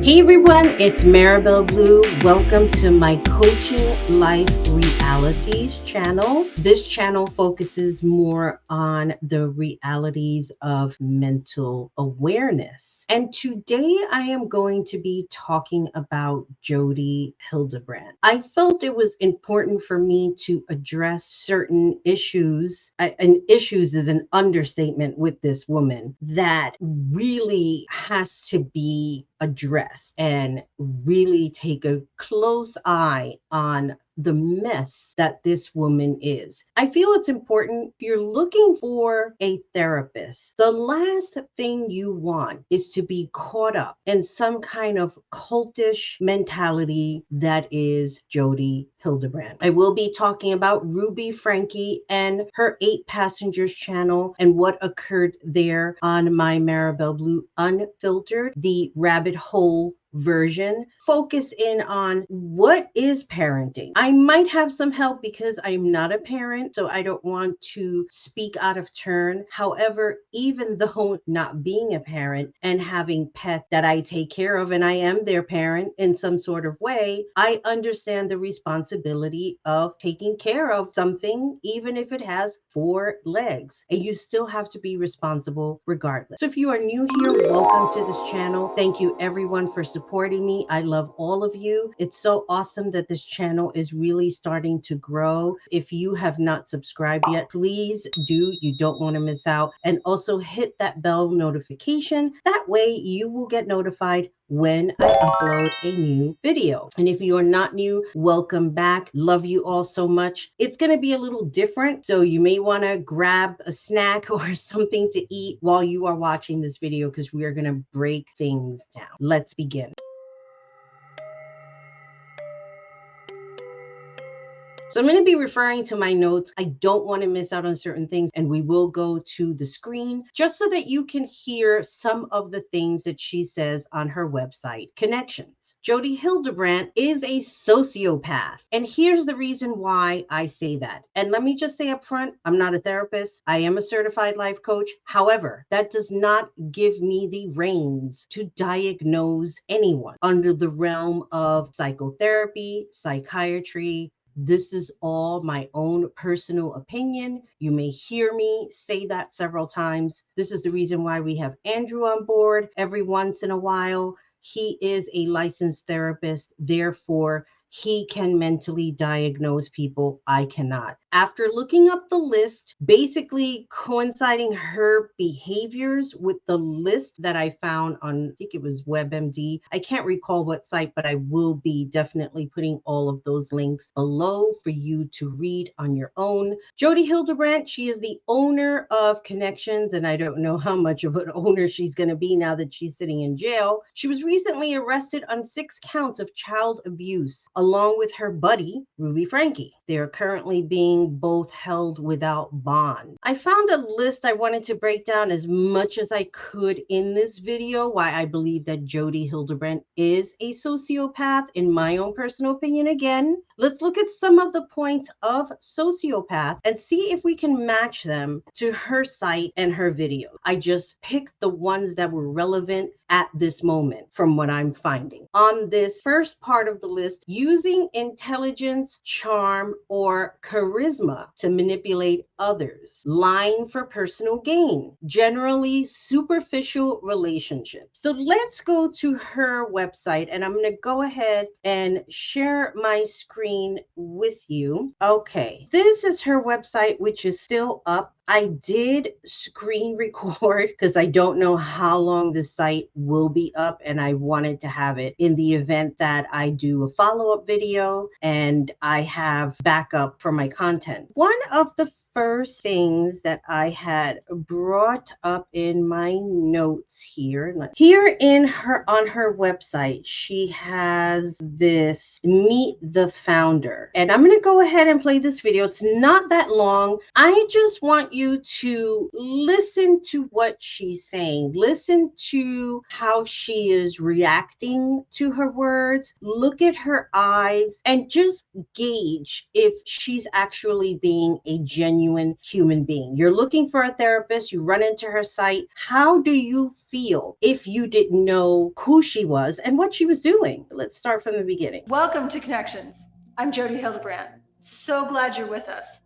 Hey everyone, it's Marabelle Blue. Welcome to my Coaching Life Realities channel. This channel focuses more on the realities of mental awareness. And today I am going to be talking about Jodi Hildebrandt. I felt it was important for me to address certain issues, and issues is an understatement with this woman, that really has to be addressed and really take a close eye on the mess that this woman is. I feel it's important if you're looking for a therapist, the last thing you want is to be caught up in some kind of cultish mentality that is Jodi Hildebrandt. I will be talking about Ruby Frankie and her 8 Passengers channel and what occurred there on my Marabelle Blue Unfiltered, the rabbit hole version. Focus in on what is parenting. I might have some help because I'm not a parent, so I don't want to speak out of turn. However, even though not being a parent and having pets that I take care of, and I am their parent in some sort of way, I understand the responsibility of taking care of something, even if it has 4 legs, and you still have to be responsible regardless. So if you are new here, welcome to this channel. Thank you everyone for supporting me. I love all of you. It's so awesome that this channel is really starting to grow. If you have not subscribed yet, please do. You don't want to miss out. And also hit that bell notification. That way you will get notified when I upload a new video. And if you are not new, welcome back. Love you all so much. It's going to be a little different, so you may want to grab a snack or something to eat while you are watching this video, because we are going to break things down. Let's begin. So I'm going to be referring to my notes. I don't want to miss out on certain things, and we will go to the screen just so that you can hear some of the things that she says on her website, Connections. Jodi Hildebrandt is a sociopath, and here's the reason why I say that. And let me just say up front, I'm not a therapist. I am a certified life coach. However, that does not give me the reins to diagnose anyone under the realm of psychotherapy, psychiatry. This is all my own personal opinion. You may hear me say that several times. This is the reason why we have Andrew on board every once in a while. He is a licensed therapist, therefore he can mentally diagnose people. I cannot. After looking up the list, basically coinciding her behaviors with the list that I found on, I think it was WebMD. I can't recall what site, but I will be definitely putting all of those links below for you to read on your own. Jodi Hildebrandt, she is the owner of Connections, and I don't know how much of an owner she's going to be now that she's sitting in jail. She was recently arrested on 6 counts of child abuse, along with her buddy, Ruby Frankie. They are currently being both held without bond. I found a list I wanted to break down as much as I could in this video, why I believe that Jodi Hildebrandt is a sociopath, in my own personal opinion. Again, let's look at some of the points of sociopath and see if we can match them to her site and her video. I just picked the ones that were relevant at this moment from what I'm finding. On this first part of the list, using intelligence, charm, or charisma to manipulate others, lying for personal gain, generally superficial relationships. So let's go to her website, and I'm going to go ahead and share my screen with you. Okay, this is her website, which is still up. I did screen record because I don't know how long this site will be up, and I wanted to have it in the event that I do a follow-up video and I have backup for my content. One of the first things that I had brought up in my notes here in her, on her website, she has this Meet the Founder, and I'm going to go ahead and play this video. It's not that long. I just want you to listen to what she's saying. Listen to how she is reacting to her words. Look at her eyes and just gauge if she's actually being a genuine genuine human being. You're looking for a therapist, you run into her site. How do you feel if you didn't know who she was and what she was doing? Let's start from the beginning. Welcome to Connections. I'm Jodi Hildebrandt. So glad you're with us.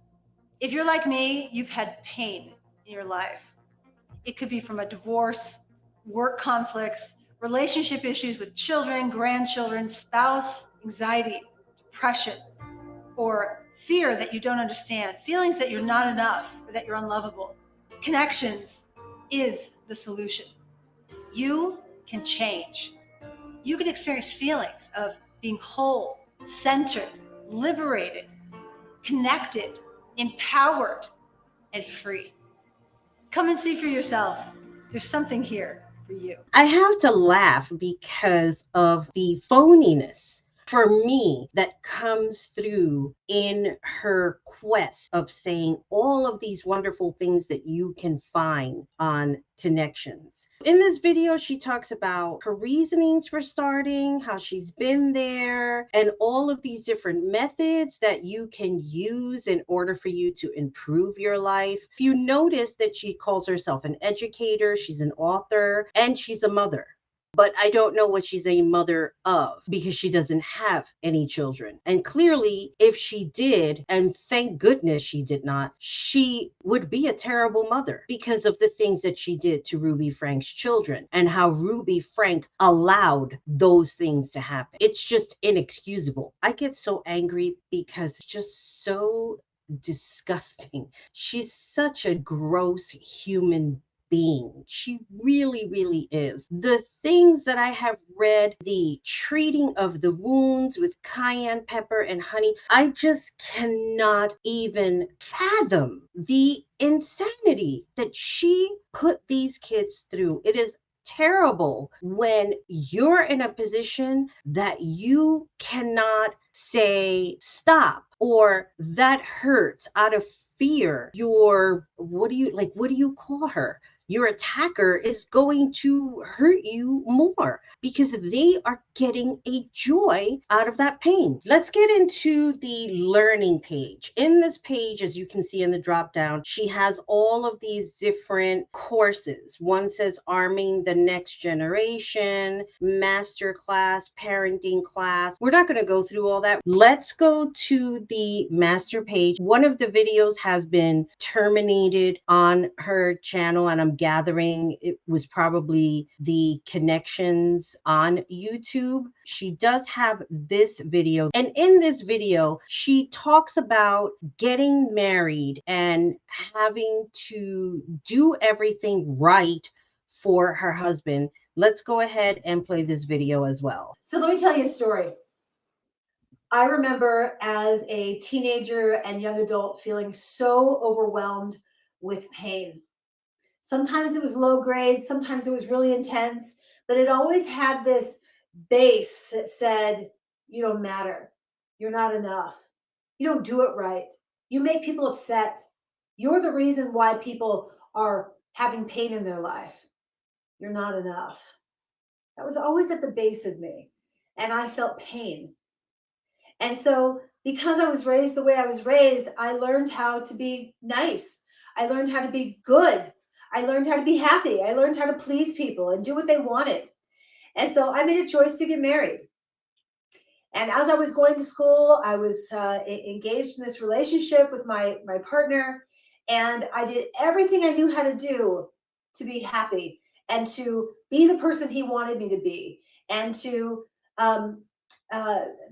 If you're like me, you've had pain in your life. It could be from a divorce, work conflicts, relationship issues with children, grandchildren, spouse, anxiety, depression, or fear that you don't understand, feelings that you're not enough or that you're unlovable. Connections is the solution. You can change. You can experience feelings of being whole, centered, liberated, connected, empowered, and free. Come and see for yourself. There's something here for you. I have to laugh because of the phoniness for me that comes through in her quest of saying all of these wonderful things that you can find on Connections. In this video, she talks about her reasonings for starting, how she's been there, and all of these different methods that you can use in order for you to improve your life. If you notice that she calls herself an educator, she's an author, and she's a mother. But I don't know what she's a mother of because she doesn't have any children. And clearly, if she did, and thank goodness she did not, she would be a terrible mother because of the things that she did to Ruby Frank's children and how Ruby Frank allowed those things to happen. It's just inexcusable. I get so angry because it's just so disgusting. She's such a gross human being. She really, really is. The things that I have read, the treating of the wounds with cayenne pepper and honey, I just cannot even fathom the insanity that she put these kids through. It is terrible when you're in a position that you cannot say stop or that hurts out of fear. What do you call her? Your attacker is going to hurt you more because they are getting a joy out of that pain. Let's get into the learning page. In this page, as you can see in the drop down, she has all of these different courses. One says Arming the Next Generation, Master Class, Parenting Class. We're not going to go through all that. Let's go to the master page. One of the videos has been terminated on her channel, and I'm gathering it was probably the Connections on YouTube. She does have this video, and in this video she talks about getting married and having to do everything right for her husband. Let's go ahead and play this video as well. So let me tell you a story. I remember as a teenager and young adult feeling so overwhelmed with pain. Sometimes it was low grade, sometimes it was really intense, but it always had this base that said, you don't matter. You're not enough. You don't do it right. You make people upset. You're the reason why people are having pain in their life. You're not enough. That was always at the base of me. And I felt pain. And so because I was raised the way I was raised, I learned how to be nice. I learned how to be good. I learned how to be happy. I learned how to please people and do what they wanted. And so I made a choice to get married. And as I was going to school, I was engaged in this relationship with my partner. And I did everything I knew how to do to be happy and to be the person he wanted me to be and to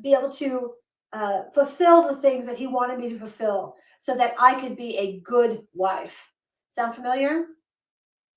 be able to fulfill the things that he wanted me to fulfill so that I could be a good wife. Sound familiar?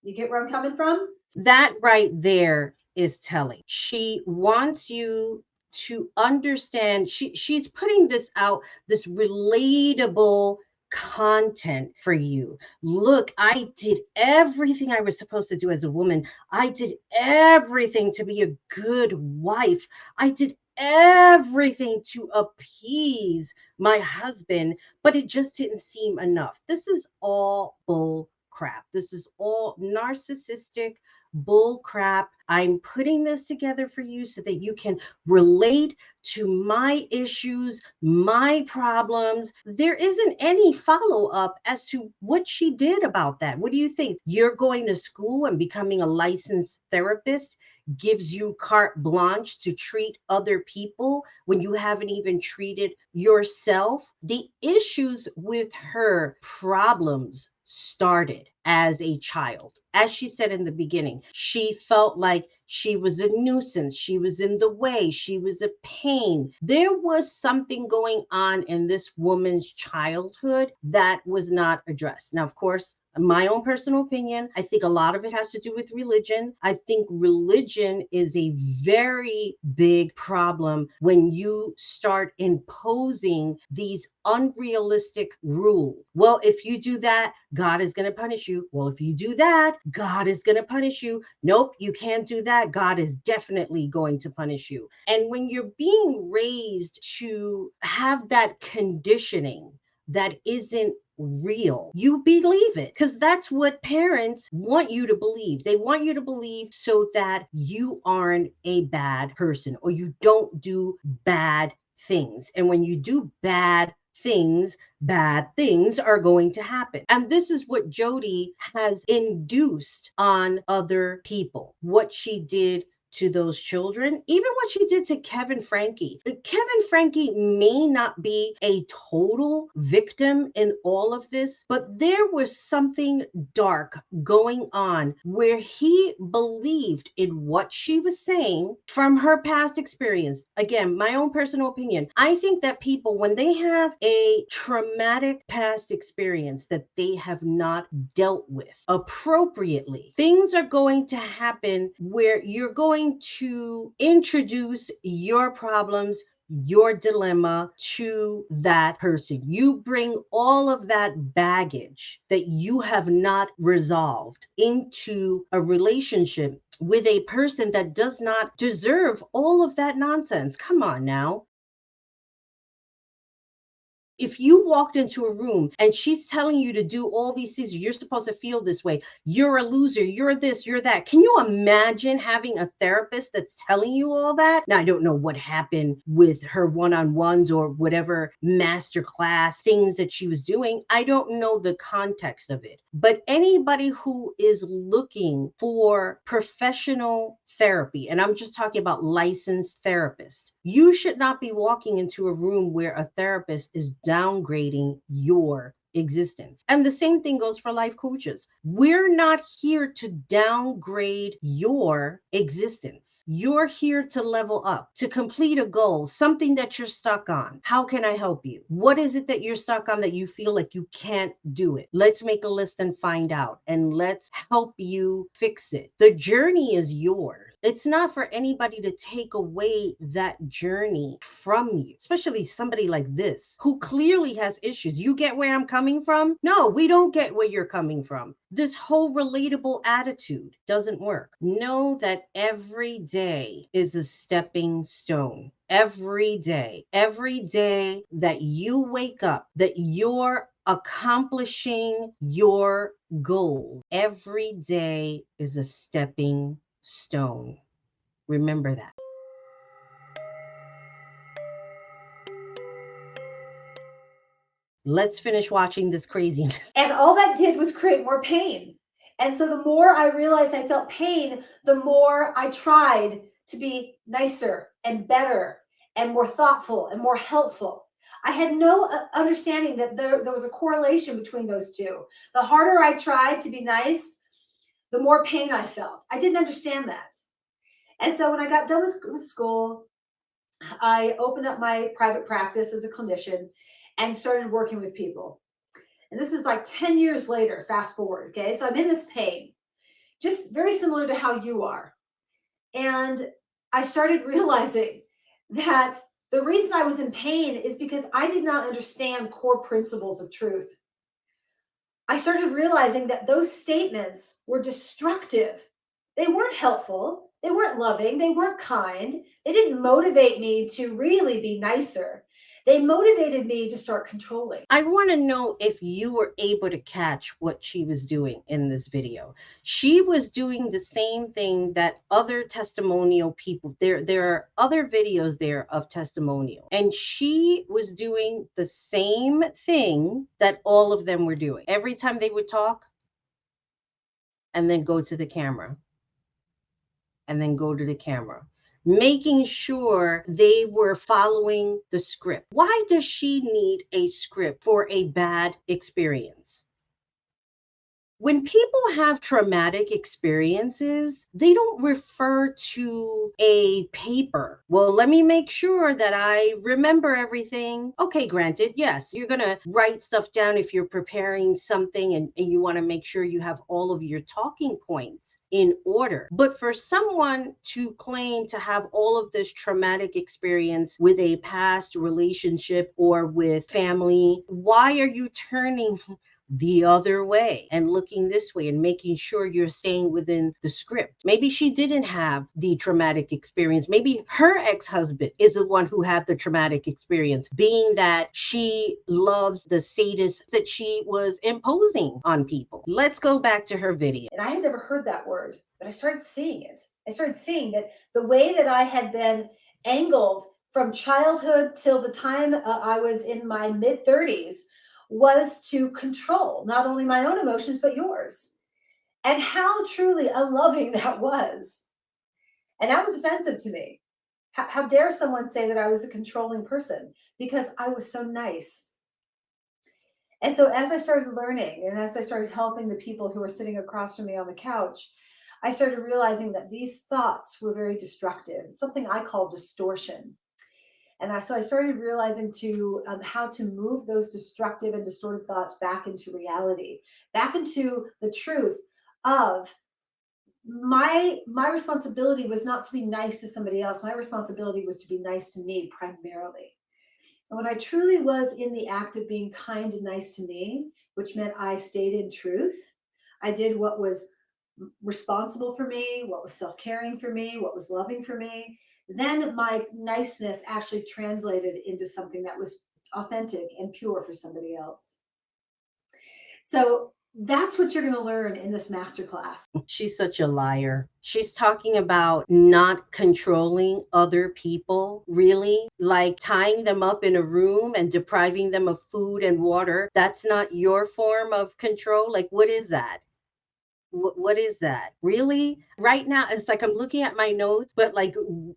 You get where I'm coming from? That right there is telling. She wants you to understand. She's putting this out, this relatable content for you. Look, I did everything I was supposed to do as a woman. I did everything to be a good wife. I did everything to appease my husband, but it just didn't seem enough. This is all bull crap. This is all narcissistic bull crap. I'm putting this together for you so that you can relate to my issues, my problems. There isn't any follow up as to what she did about that. What do you think? You're going to school and becoming a licensed therapist gives you carte blanche to treat other people when you haven't even treated yourself. The issues with her problems started as a child. As she said in the beginning, she felt like she was a nuisance. She was in the way. She was a pain. There was something going on in this woman's childhood that was not addressed. Now, of course, my own personal opinion, I think a lot of it has to do with religion. I think religion is a very big problem when you start imposing these unrealistic rules. Well, if you do that, God is going to punish you. Well, if you do that, God is going to punish you. Nope, you can't do that. God is definitely going to punish you. And when you're being raised to have that conditioning that isn't real, you believe it because that's what parents want you to believe. They want you to believe so that you aren't a bad person or you don't do bad things. And when you do bad things are going to happen. And this is what Jodi has induced on other people. What she did to those children, even what she did to Kevin Frankie. Kevin Frankie may not be a total victim in all of this, but there was something dark going on where he believed in what she was saying from her past experience. Again, my own personal opinion. I think that people, when they have a traumatic past experience that they have not dealt with appropriately, things are going to happen where you're going to introduce your problems, your dilemma to that person. You bring all of that baggage that you have not resolved into a relationship with a person that does not deserve all of that nonsense. Come on now. If you walked into a room and she's telling you to do all these things, you're supposed to feel this way, you're a loser, you're this, you're that. Can you imagine having a therapist that's telling you all that? Now, I don't know what happened with her one-on-ones or whatever masterclass things that she was doing. I don't know the context of it. But anybody who is looking for professional therapy, and I'm just talking about licensed therapists, you should not be walking into a room where a therapist is downgrading your existence. And the same thing goes for life coaches. We're not here to downgrade your existence. You're here to level up, to complete a goal, something that you're stuck on. How can I help you? What is it that you're stuck on that you feel like you can't do it? Let's make a list and find out, and let's help you fix it. The journey is yours. It's not for anybody to take away that journey from you, especially somebody like this who clearly has issues. You get where I'm coming from? No, we don't get where you're coming from. This whole relatable attitude doesn't work. Know that every day is a stepping stone. Every day that you wake up, that you're accomplishing your goals, every day is a stepping stone. Remember that. Let's finish watching this craziness. And all that did was create more pain. And so the more I realized I felt pain, the more I tried to be nicer and better and more thoughtful and more helpful. I had no understanding that there was a correlation between those two. The harder I tried to be nice, the more pain I felt. I didn't understand that. And so when I got done with school, I opened up my private practice as a clinician and started working with people. And this is like 10 years later, fast forward. Okay. So I'm in this pain, just very similar to how you are. And I started realizing that the reason I was in pain is because I did not understand core principles of truth. I started realizing that those statements were destructive. They weren't helpful. They weren't loving. They weren't kind. They didn't motivate me to really be nicer. They motivated me to start controlling. I want to know if you were able to catch what she was doing in this video. She was doing the same thing that other testimonial people, there are other videos there of testimonial, and she was doing the same thing that all of them were doing. Every time they would talk and then go to the camera and then go to the camera, making sure they were following the script. Why does she need a script for a bad experience? When people have traumatic experiences, they don't refer to a paper. Well, let me make sure that I remember everything. Okay, granted, yes, you're going to write stuff down if you're preparing something and you want to make sure you have all of your talking points in order. But for someone to claim to have all of this traumatic experience with a past relationship or with family, why are you turning the other way and looking this way and making sure you're staying within the script? Maybe she didn't have the traumatic experience. Maybe her ex-husband is the one who had the traumatic experience, being that she loves the sadist that she was imposing on people. Let's go back to her video. And I had never heard that word, but I started seeing it. I started seeing that the way that I had been angled from childhood till the time I was in my mid 30s was to control not only my own emotions, but yours. And how truly unloving that was. And that was offensive to me. How dare someone say that I was a controlling person, because I was so nice. And so as I started learning and as I started helping the people who were sitting across from me on the couch, I started realizing that these thoughts were very destructive, something I call distortion. And so I started realizing how to move those destructive and distorted thoughts back into reality, back into the truth of my responsibility was not to be nice to somebody else. My responsibility was to be nice to me primarily. And when I truly was in the act of being kind and nice to me, which meant I stayed in truth, I did what was responsible for me, what was self-caring for me, what was loving for me, then my niceness actually translated into something that was authentic and pure for somebody else. So that's what you're going to learn in this masterclass. She's such a liar. She's talking about not controlling other people, really, like tying them up in a room and depriving them of food and water. That's not your form of control. Like, what is that? What is that? Really? Right now, it's like I'm looking at my notes, but like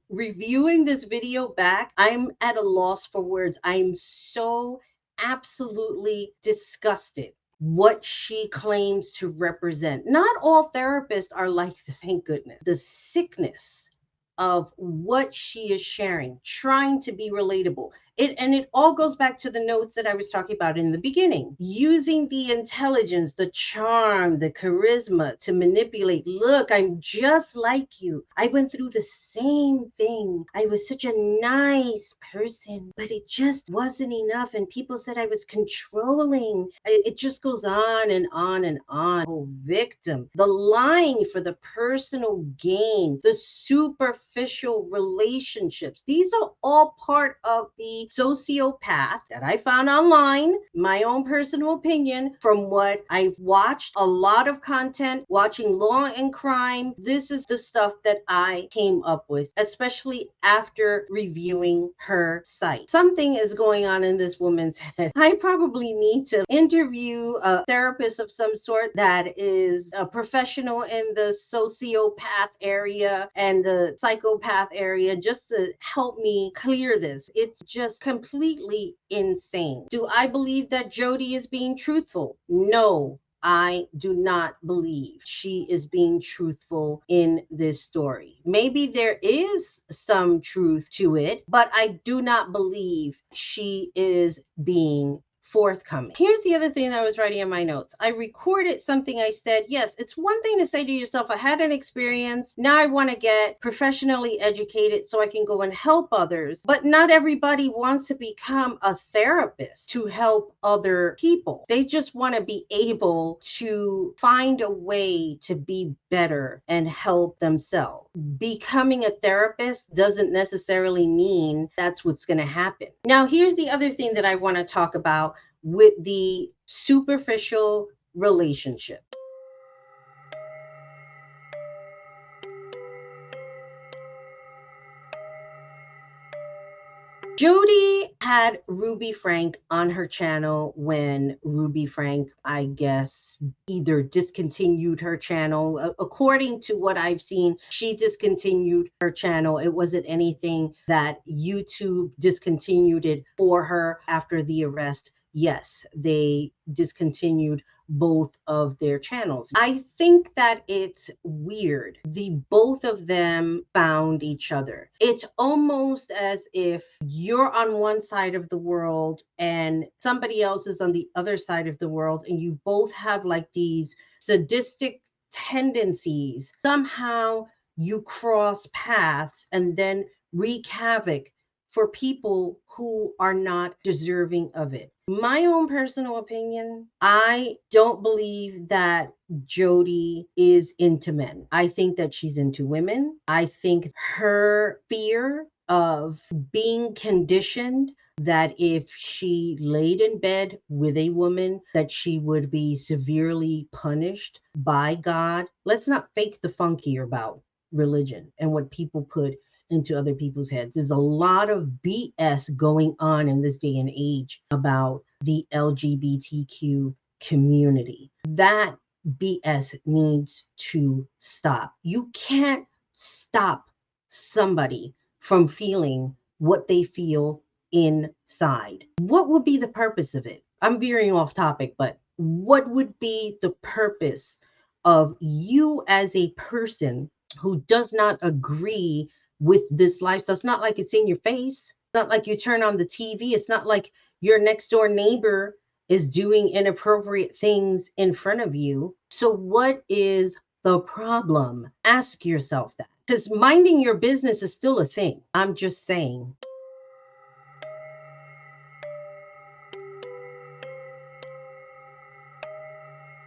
reviewing this video back, I'm at a loss for words. I'm so absolutely disgusted what she claims to represent. Not all therapists are like this, thank goodness. The sickness of what she is sharing, trying to be relatable. It all goes back to the notes that I was talking about in the beginning. Using the intelligence, the charm, the charisma to manipulate. Look, I'm just like you. I went through the same thing. I was such a nice person, but it just wasn't enough. And people said I was controlling. It just goes on and on and on. Oh, victim. The lying for the personal gain, the superficial relationships. These are all part of the sociopath that I found online, my own personal opinion from what I've watched, a lot of content, watching law and crime. This is the stuff that I came up with, especially after reviewing her site. Something is going on in this woman's head. I probably need to interview a therapist of some sort that is a professional in the sociopath area and the psychopath area just to help me clear this. It's just completely insane. Do I believe that Jodi is being truthful? No, I do not believe she is being truthful in this story. Maybe there is some truth to it, but I do not believe she is being forthcoming. Here's the other thing that I was writing in my notes. I recorded something I said. Yes, it's one thing to say to yourself, I had an experience. Now I want to get professionally educated so I can go and help others. But not everybody wants to become a therapist to help other people. They just want to be able to find a way to be better and help themselves. Becoming a therapist doesn't necessarily mean that's what's going to happen. Now, here's the other thing that I want to talk about with the superficial relationship. Jodi had Ruby Frank on her channel when Ruby Frank, I guess, either discontinued her channel. According to what I've seen, she discontinued her channel. It wasn't anything that YouTube discontinued it for her after the arrest. Yes, they discontinued both of their channels. I think that it's weird. The both of them found each other. It's almost as if you're on one side of the world and somebody else is on the other side of the world, and you both have like these sadistic tendencies. Somehow you cross paths and then wreak havoc for people who are not deserving of it. My own personal opinion, I don't believe that Jodi is into men. I think that she's into women. I think her fear of being conditioned that if she laid in bed with a woman, that she would be severely punished by God. Let's not fake the funky about religion and what people put into other people's heads. There's a lot of BS going on in this day and age about the LGBTQ community. That BS needs to stop. You can't stop somebody from feeling what they feel inside. What would be the purpose of it? I'm veering off topic, but what would be the purpose of you as a person who does not agree with this lifestyle? It's not like it's in your face. It's not like you turn on the TV. It's not like your next door neighbor is doing inappropriate things in front of you. So what is the problem? Ask yourself that, because minding your business is still a thing. I'm just saying.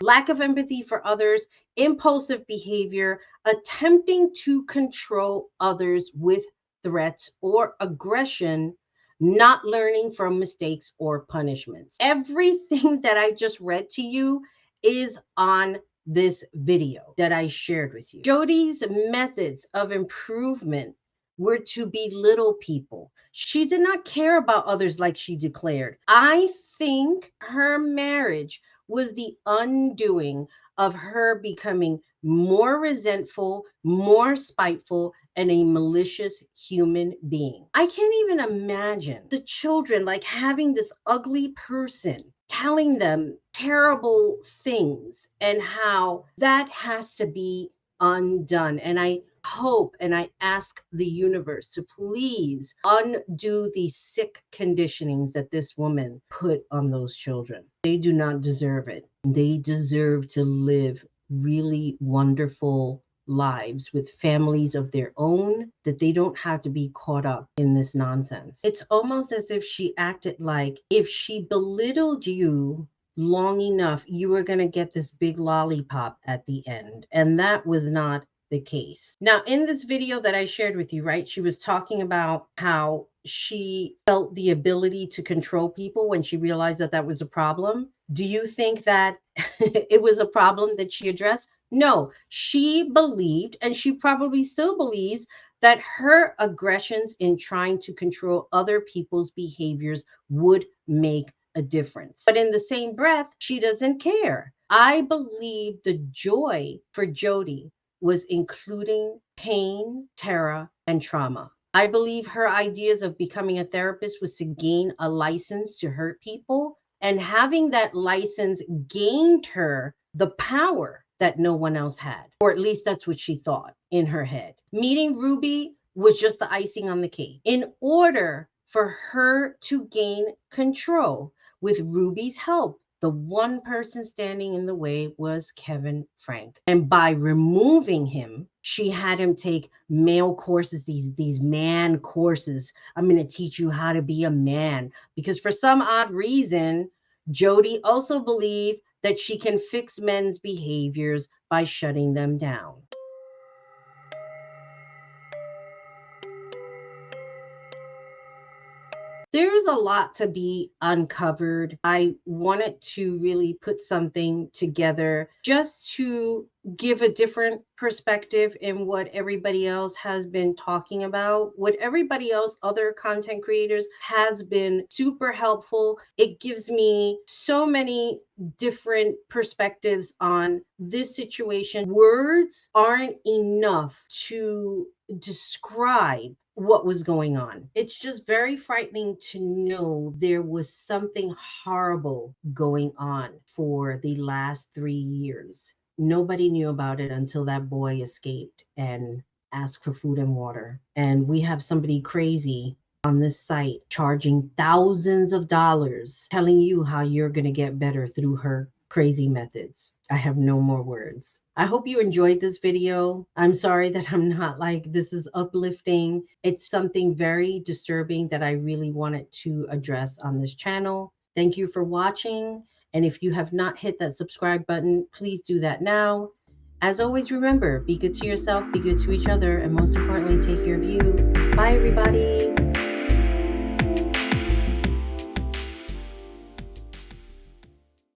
Lack of empathy for others, impulsive behavior, attempting to control others with threats or aggression, not learning from mistakes or punishments. Everything that I just read to you is on this video that I shared with you. Jodi's methods of improvement were to belittle people. She did not care about others like she declared. I think her marriage was the undoing of her becoming more resentful, more spiteful, and a malicious human being. I can't even imagine the children like having this ugly person telling them terrible things and how that has to be undone. And I hope and I ask the universe to please undo the sick conditionings that this woman put on those children. They do not deserve it. They deserve to live really wonderful lives with families of their own, that they don't have to be caught up in this nonsense. It's almost as if she acted like if she belittled you long enough, you were going to get this big lollipop at the end. And that was not the case. Now, in this video that I shared with you, right, she was talking about how she felt the ability to control people when she realized that that was a problem. Do you think that it was a problem that she addressed? No, she believed, and she probably still believes, that her aggressions in trying to control other people's behaviors would make a difference. But in the same breath, she doesn't care. I believe the joy for Jodi was including pain, terror, and trauma. I believe her ideas of becoming a therapist was to gain a license to hurt people, and having that license gained her the power that no one else had, or at least that's what she thought in her head. Meeting Ruby was just the icing on the cake. In order for her to gain control, with Ruby's help. The one person standing in the way was Kevin Frank. And by removing him, she had him take male courses, these man courses. I'm going to teach you how to be a man. Because for some odd reason, Jodi also believed that she can fix men's behaviors by shutting them down. There's a lot to be uncovered. I wanted to really put something together just to give a different perspective in what everybody else has been talking about. What everybody else, other content creators, has been super helpful. It gives me so many different perspectives on this situation. Words aren't enough to describe what was going on. It's just very frightening to know there was something horrible going on for the last 3 years. Nobody knew about it until that boy escaped and asked for food and water. And we have somebody crazy on this site charging thousands of dollars, telling you how you're going to get better through her crazy methods. I have no more words. I hope you enjoyed this video. I'm sorry that I'm not like, this is uplifting. It's something very disturbing that I really wanted to address on this channel. Thank you for watching. And if you have not hit that subscribe button, please do that now. As always, remember, be good to yourself, be good to each other, and most importantly, take care of you. Bye, everybody.